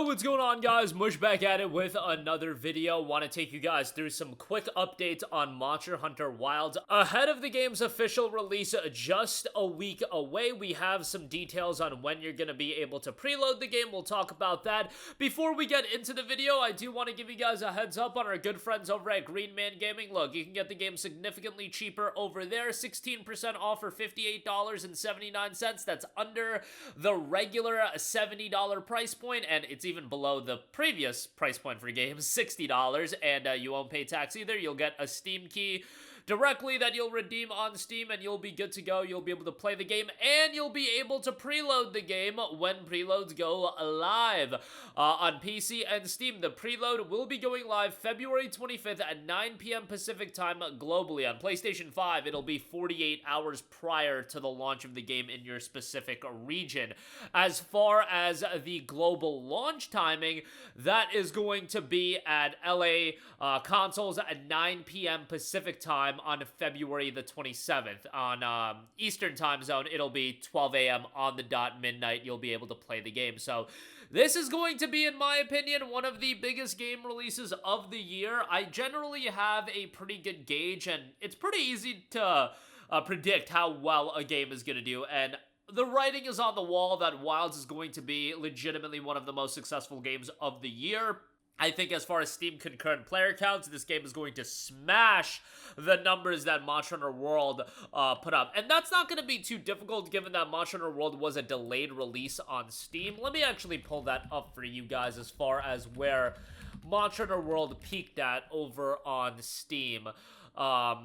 Yo, what's going on, guys? Mush back at it with another video. Want to take you guys through some quick updates on Monster Hunter Wilds. Ahead of the game's official release just a week away, we have some details on when you're going to be able to preload the game. We'll talk about that. Before we get into the video, I do want to give you guys a heads up on our good friends over at Green Man Gaming. Look, you can get the game significantly cheaper over there. 16% off for $58.79. That's under the regular $70 price point, and it's even below the previous price point for games, $60, and you won't pay tax either. You'll get a Steam key directly that you'll redeem on Steam, and you'll be good to go. You'll be able to play the game, and you'll be able to preload the game when preloads go live on PC and Steam. The preload will be going live February 25th at 9 p.m. Pacific time globally. On PlayStation 5, it'll be 48 hours prior to the launch of the game in your specific region. As far as the global launch timing, that is going to be at LA consoles at 9 p.m. Pacific time on February the 27th. On Eastern time zone, it'll be 12 a.m. on the dot, midnight. You'll be able to play the game. So this is going to be, in my opinion, one of the biggest game releases of the year. I generally have a pretty good gauge, and it's pretty easy to predict how well a game is going to do, and the writing is on the wall that Wilds is going to be legitimately one of the most successful games of the year. I think as far as Steam concurrent player counts, this game is going to smash the numbers that Monster Hunter World put up. And that's not going to be too difficult given that Monster Hunter World was a delayed release on Steam. Let me actually pull that up for you guys as far as where Monster Hunter World peaked at over on Steam.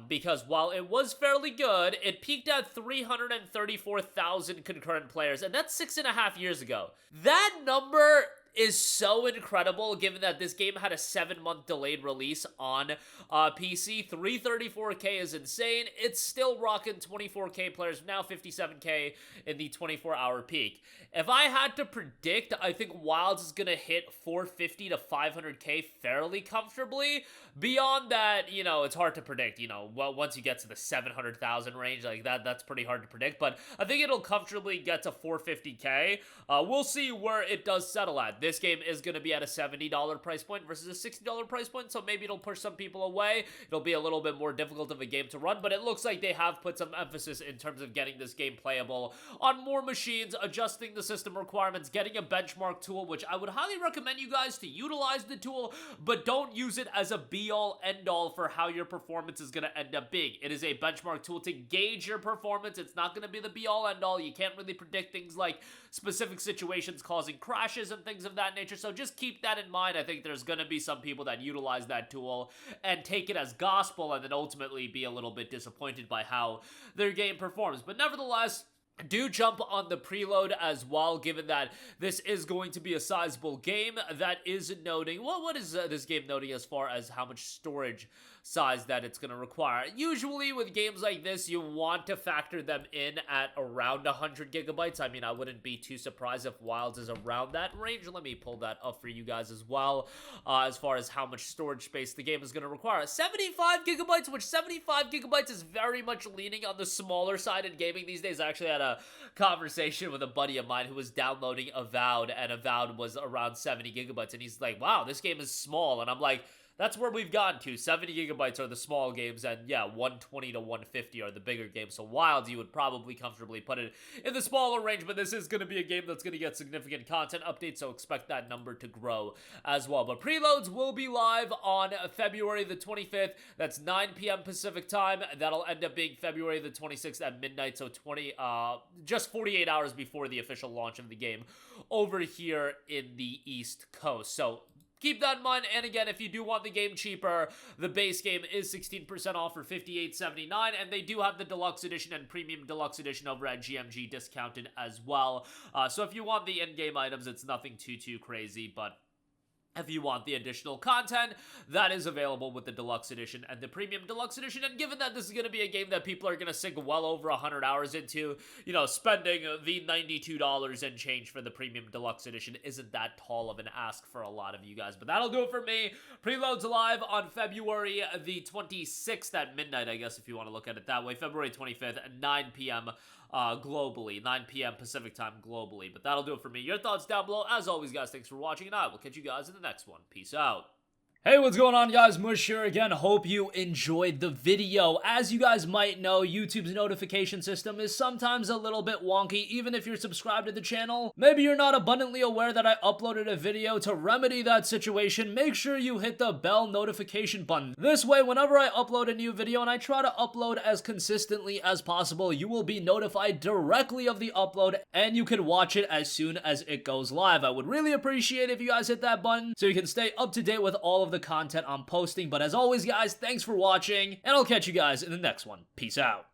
Because while it was fairly good, it peaked at 334,000 concurrent players, and that's 6.5 years ago. That number is so incredible given that this game had a 7-month delayed release on PC. 334k is insane. It's still rocking 24k players, now 57k in the 24-hour peak. If I had to predict, I think Wilds is going to hit 450 to 500k fairly comfortably. Beyond that, you know, it's hard to predict. You know, well, once you get to the 700,000 range, like that's pretty hard to predict. But I think it'll comfortably get to 450k. We'll see where it does settle at. This game is going to be at a $70 price point versus a $60 price point, so maybe it'll push some people away. It'll be a little bit more difficult of a game to run, but it looks like they have put some emphasis in terms of getting this game playable on more machines, adjusting the system requirements, getting a benchmark tool, which I would highly recommend you guys to utilize the tool, but don't use it as a be-all, end-all for how your performance is going to end up being. It is a benchmark tool to gauge your performance. It's not going to be the be-all, end-all. You can't really predict things like specific situations causing crashes and things of that nature, so just keep that in mind. I think there's going to be some people that utilize that tool and take it as gospel and then ultimately be a little bit disappointed by how their game performs. But nevertheless, do jump on the preload as well, given that this is going to be a sizable game. That is noting, well, what is this game noting as far as how much storage size that it's going to require? Usually with games like this, you want to factor them in at around 100 gigabytes. I mean, I wouldn't be too surprised if Wilds is around that range. Let me pull that up for you guys as well, as far as how much storage space the game is going to require. 75 gigabytes, which 75 gigabytes is very much leaning on the smaller side in gaming these days. I actually had a conversation with a buddy of mine who was downloading Avowed, and Avowed was around 70 gigabytes, and he's like, wow, this game is small. And I'm like, that's where we've gotten to. 70 gigabytes are the small games, and yeah, 120 to 150 are the bigger games. So Wilds, you would probably comfortably put it in the smaller range, but this is going to be a game that's going to get significant content updates, so expect that number to grow as well. But preloads will be live on February the 25th. That's 9 p.m. Pacific time. That'll end up being February the 26th at midnight, so just 48 hours before the official launch of the game over here in the East Coast. So keep that in mind, and again, if you do want the game cheaper, the base game is 16% off for $58.79, and they do have the Deluxe Edition and Premium Deluxe Edition over at GMG discounted as well. So if you want the in-game items, it's nothing too crazy, but If you want the additional content, that is available with the Deluxe Edition and the Premium Deluxe Edition. And given that this is going to be a game that people are going to sink well over 100 hours into, you know, spending the $92 and change for the Premium Deluxe Edition isn't that tall of an ask for a lot of you guys. But that'll do it for me. Preload's live on February the 26th at midnight, I guess, if you want to look at it that way. February 25th at 9 p.m. Globally, 9 p.m. Pacific time globally. But that'll do it for me. Your thoughts down below. As always, guys, thanks for watching, and I will catch you guys in the next one. Peace out. Hey, what's going on, guys? Mush here again. Hope you enjoyed the video. As you guys might know, YouTube's notification system is sometimes a little bit wonky, even if you're subscribed to the channel. Maybe you're not abundantly aware that I uploaded a video. To remedy that situation, make sure you hit the bell notification button. This way, whenever I upload a new video, and I try to upload as consistently as possible, you will be notified directly of the upload, and you can watch it as soon as it goes live. I would really appreciate if you guys hit that button so you can stay up to date with all of the content I'm posting. But as always, guys, thanks for watching, and I'll catch you guys in the next one. Peace out.